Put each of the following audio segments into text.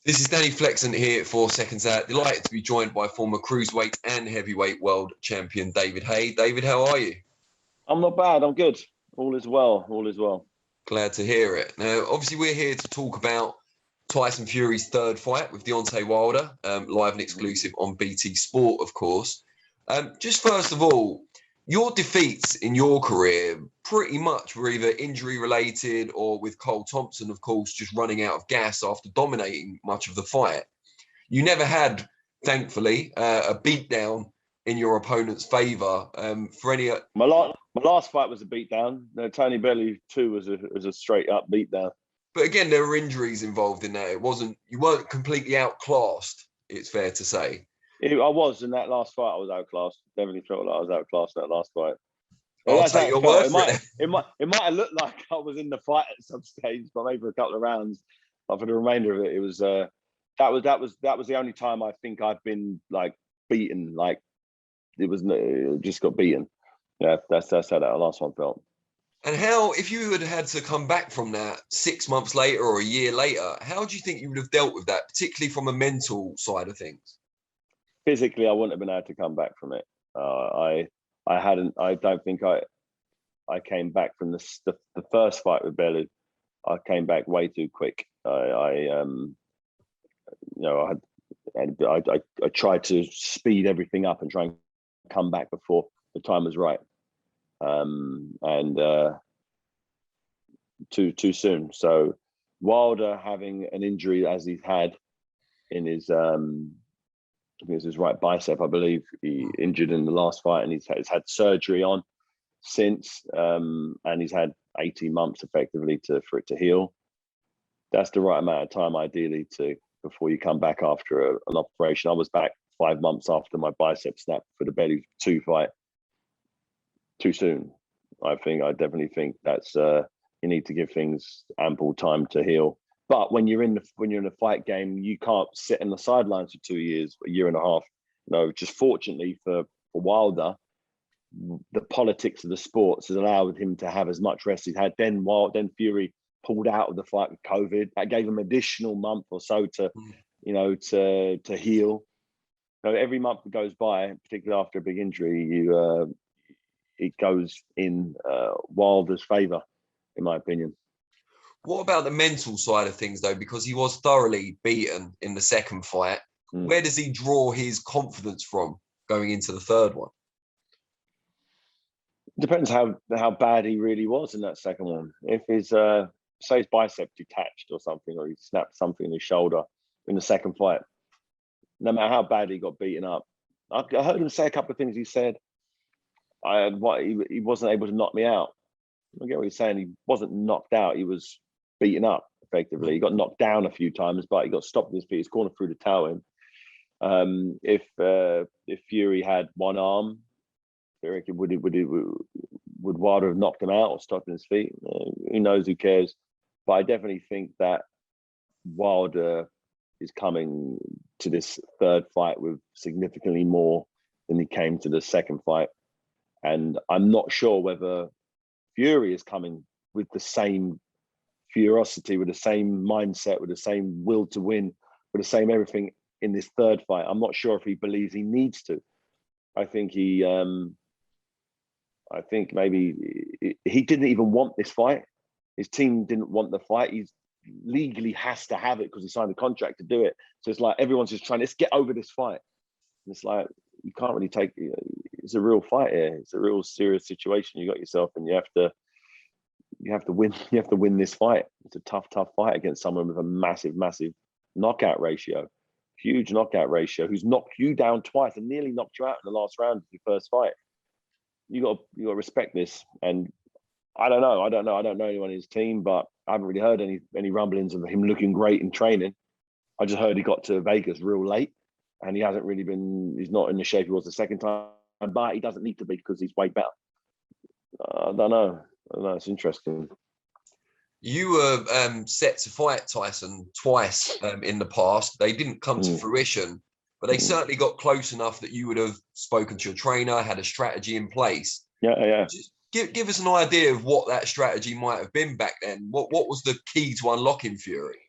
This is Danny Flexent here for Seconds Out. Delighted to be joined by former cruiserweight and heavyweight world champion David Haye. David, how are you? I'm not bad. I'm good. All is well. All is well. Glad to hear it. Now, obviously, we're here to talk about Tyson Fury's third fight with Deontay Wilder, live and exclusive on BT Sport, of course. Just first of all, your defeats in your career pretty much were either injury-related or with Cole Thompson, of course, just running out of gas after dominating much of the fight. You never had, thankfully, a beatdown in your opponent's favour. For any, my last fight was a beatdown. Tony Bellew 2 was a straight up beatdown. But again, there were injuries involved in that. You weren't completely outclassed, it's fair to say. I was in that last fight. I was outclassed. Definitely felt like I was outclassed in that last fight. I'll take your word for it. It might have looked like I was in the fight at some stage, but maybe for a couple of rounds. But for the remainder of it, it was that was the only time I think I've been like beaten. Like it just got beaten. Yeah, that's how that last one felt. And how, if you had to come back from that 6 months later or a year later, how do you think you would have dealt with that, particularly from a mental side of things? Physically, I wouldn't have been able to come back from it. I don't think I came back from the first fight with Bellew. I came back way too quick. I tried to speed everything up and try and come back before the time was right. Too soon. So Wilder having an injury as he's had in his his right bicep, I believe he injured in the last fight, and he's had surgery on since, and he's had 18 months effectively for it to heal. That's the right amount of time ideally before you come back after an operation. I was back 5 months after my bicep snapped for the Bellew 2 fight. Too soon. I definitely think that's you need to give things ample time to heal. But when you're in the fight game, you can't sit in the sidelines for 2 years, a year and a half. Just fortunately for Wilder, the politics of the sports has allowed him to have as much rest as he's had. Then Fury pulled out of the fight with COVID. That gave him an additional month or so to heal. So every month that goes by, particularly after a big injury, it goes in Wilder's favour, in my opinion. What about the mental side of things, though? Because he was thoroughly beaten in the second fight. Where does he draw his confidence from going into the third one? Depends how bad he really was in that second one. If his say his bicep detached or something, or he snapped something in his shoulder in the second fight, no matter how bad he got beaten up, I heard him say a couple of things. He said, he wasn't able to knock me out. I get what he's saying. He wasn't knocked out. He was beaten up effectively. He got knocked down a few times, but he got stopped with his feet. His corner threw the towel in. If Fury had one arm, would Wilder have knocked him out or stopped his feet? Who knows? Who cares? But I definitely think that Wilder is coming to this third fight with significantly more than he came to the second fight. And I'm not sure whether Fury is coming with the same ferocity, with the same mindset, with the same will to win, with the same everything in this third fight. I'm not sure if he believes he needs to. I think maybe he didn't even want this fight. His team didn't want the fight. He legally has to have it because he signed a contract to do it. So it's like everyone's just trying, let's get over this fight. And it's like, you can't really take, it's a real fight here. It's a real serious situation you got yourself, and you have to win this fight. It's a tough fight against someone with a massive knockout ratio, huge knockout ratio, who's knocked you down twice and nearly knocked you out in the last round of your first fight. You got to respect this. And I don't know anyone in his team, but I haven't really heard any rumblings of him looking great in training. I just heard he got to Vegas real late, and he's not in the shape he was the second time, but he doesn't need to be because he's way better. I don't know. It's interesting. You were set to fight Tyson twice in the past. They didn't come to fruition, but they certainly got close enough that you would have spoken to your trainer, had a strategy in place. Yeah. Just give us an idea of what that strategy might have been back then. What was the key to unlocking Fury?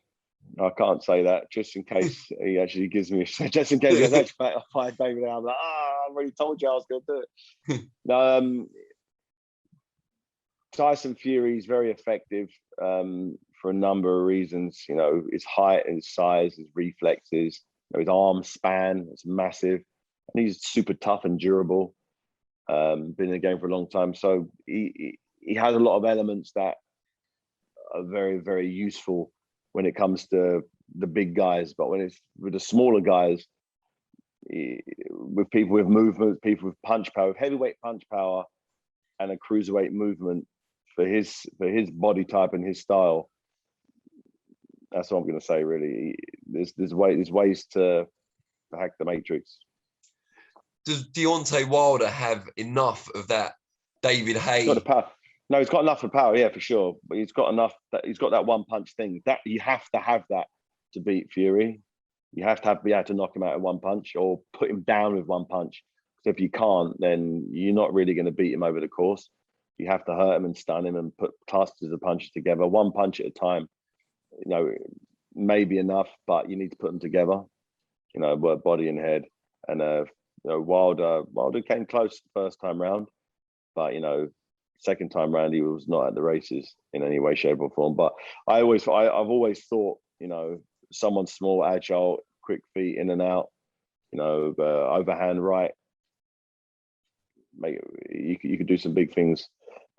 I can't say that just in case he actually gives me, just in case he goes, actually, I fight David Haye. I'm like, I already told you I was going to do it. No, Tyson Fury is very effective for a number of reasons. You know, his height and his size, his reflexes, his arm span, it's massive. And he's super tough and durable. Been in the game for a long time. So he has a lot of elements that are very, very useful when it comes to the big guys. But when it's with the smaller guys, with people with movement, people with punch power, with heavyweight punch power and a cruiserweight movement for his body type and his style, that's what I'm going to say, really. There's ways to hack the matrix. Does Deontay Wilder have enough of that David Haye? He's got the power. No, he's got enough of power, yeah, for sure. But he's got enough that he's got that one punch thing. That you have to have that to beat Fury. You have to be able to knock him out in one punch or put him down with one punch. Because if you can't, then you're not really going to beat him over the course. You have to hurt him and stun him and put clusters of punches together, one punch at a time. You know, maybe enough, but you need to put them together. You know, body and head. And you know, Wilder came close the first time round, but you know, second time round he was not at the races in any way, shape, or form. But I've always thought, you know, someone small, agile, quick feet in and out, you know, overhand right. You could do some big things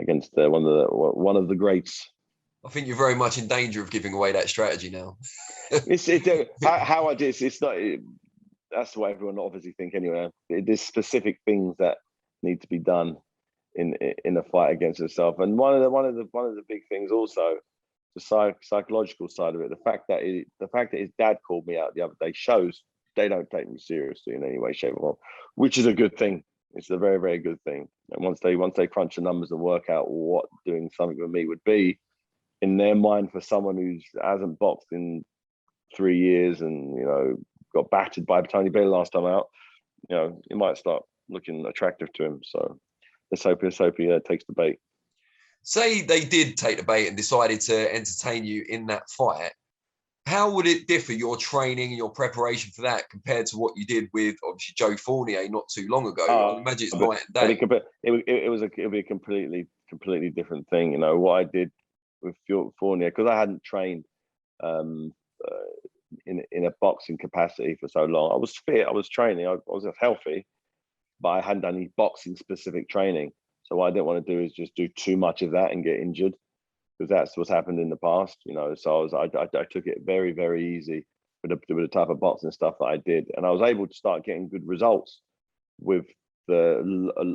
against one of the greats. I think you're very much in danger of giving away that strategy now. How I did it's not. That's what everyone obviously think anyway. There's specific things that need to be done in a fight against yourself, and one of the big things also, the psychological side of it. The fact that his dad called me out the other day shows they don't take me seriously in any way, shape, or form, which is a good thing. It's a very, very good thing. And once they crunch the numbers and work out what doing something with me would be, in their mind, for someone who hasn't boxed in 3 years and, you know, got battered by Tony Bailey last time out, you know, it might start looking attractive to him. So let's hope he takes the bait. Say they did take the bait and decided to entertain you in that fight. How would it differ, your training and your preparation for that, compared to what you did with obviously Joe Fournier not too long ago? I imagine it's night and day. It would be a completely different thing. You know, what I did with Fournier, because I hadn't trained in a boxing capacity for so long. I was fit, I was training, I was healthy, but I hadn't done any boxing specific training. So what I didn't want to do is just do too much of that and get injured, because that's what's happened in the past, you know. So I took it very, very easy with the type of boxing stuff that I did, and I was able to start getting good results with a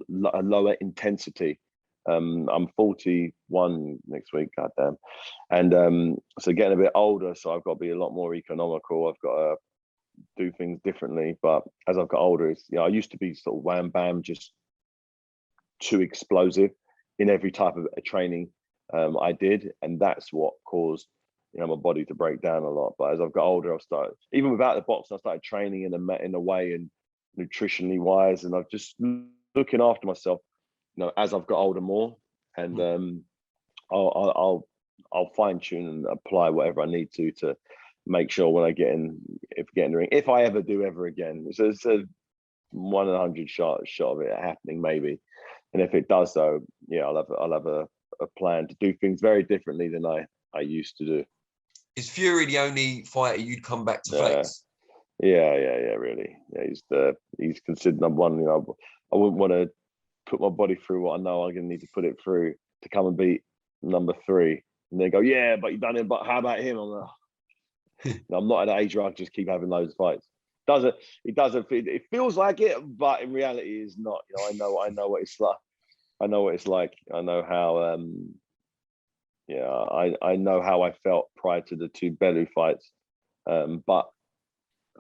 lower intensity. I'm 41 next week, goddamn, and so getting a bit older, so I've got to be a lot more economical. I've got to do things differently. But as I've got older, it's, you know, I used to be sort of wham bam, just too explosive in every type of training I did, and that's what caused, you know, my body to break down a lot. But as I've got older, I've started, even without the boxing, I started training in a way and nutritionally wise, and I've just looking after myself, you know, as I've got older more, and I'll fine tune and apply whatever I need to make sure when I get in the ring, if I ever do ever again, it's a 1 in 100 shot of it happening maybe, and if it does though, yeah, I'll have a plan to do things very differently than I used to do. Is Fury the only fighter you'd come back to face? Yeah, really. Yeah, he's considered number one. You know, I wouldn't want to put my body through what I know I'm going to need to put it through to come and beat number 3. And they go, yeah, but you've done it. But how about him? I'm like, I'm not at an age where I just keep having loads of fights. It feels like it, but in reality, it's not. You know, I know what it's like. I know what it's like. I know how. I know how I felt prior to the 2 Bellew fights, but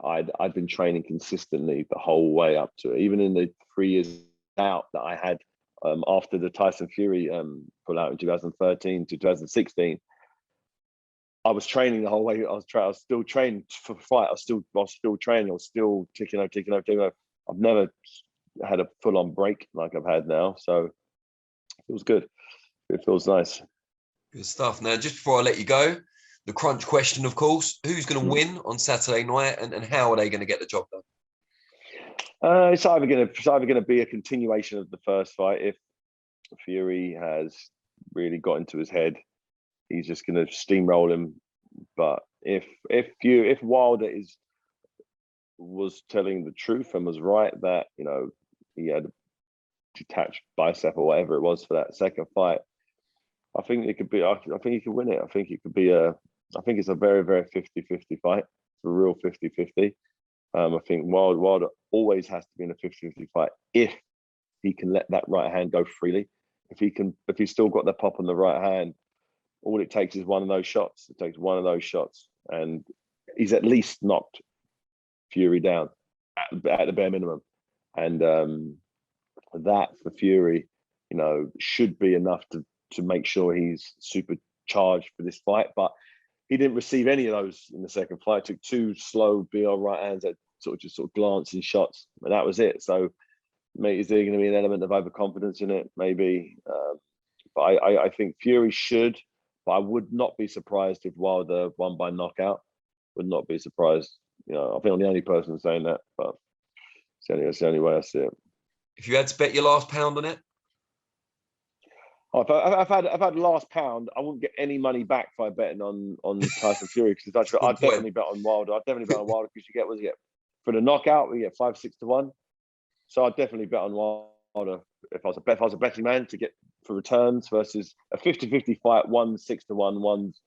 I'd been training consistently the whole way up to it. Even in the 3 years out that I had after the Tyson Fury pull out in 2013 to 2016, I was training the whhole way. I was still training for the fight. I was still training. I was still ticking over. I've never had a full-on break like I've had now, so it was good. It feels nice. Good stuff. Now, just before I let you go, the crunch question, of course. Who's going to win on Saturday night, and how are they going to get the job done? It's either going to be a continuation of the first fight. If Fury has really got into his head, he's just going to steamroll him. But if Wilder was telling the truth and was right that, you know, he had a detached bicep or whatever it was for that second fight, I think it could be. I think he could win it. I think it could be I think it's a very, very 50-50 fight. It's a real 50-50. I think Wilder always has to be in a 50-50 fight if he can let that right hand go freely. If he's still got the pop on the right hand, all it takes is one of those shots. It takes one of those shots, and he's at least knocked Fury down at the bare minimum. And that for Fury, you know, should be enough to make sure he's supercharged for this fight. But he didn't receive any of those in the second fight. Took two slow BR right hands that sort of glancing shots, and that was it. So, mate, is there going to be an element of overconfidence in it? Maybe. But I think Fury should, but I would not be surprised if Wilder won by knockout. Would not be surprised. You know, I think I'm the only person saying that, but it's the only way I see it. If you had to bet your last pound on it? Oh, if I've had last pound, I wouldn't get any money back if I betting on Tyson Fury, because I'd definitely bet on Wilder. I'd definitely bet on Wilder because you get for the knockout, we get 5-6 to 1. So I'd definitely bet on Wilder if I was a betting man to get for returns versus a 50-50 fight, 1-6 to 1, one's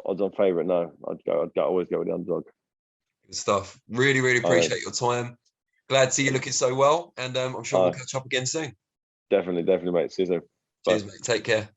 odds on favourite. No, I'd always go with the underdog. Good stuff. Really, really appreciate your time. Glad to see you looking so well, and I'm sure we'll catch up again soon. Definitely, mate. See you soon. Cheers, mate. Take care.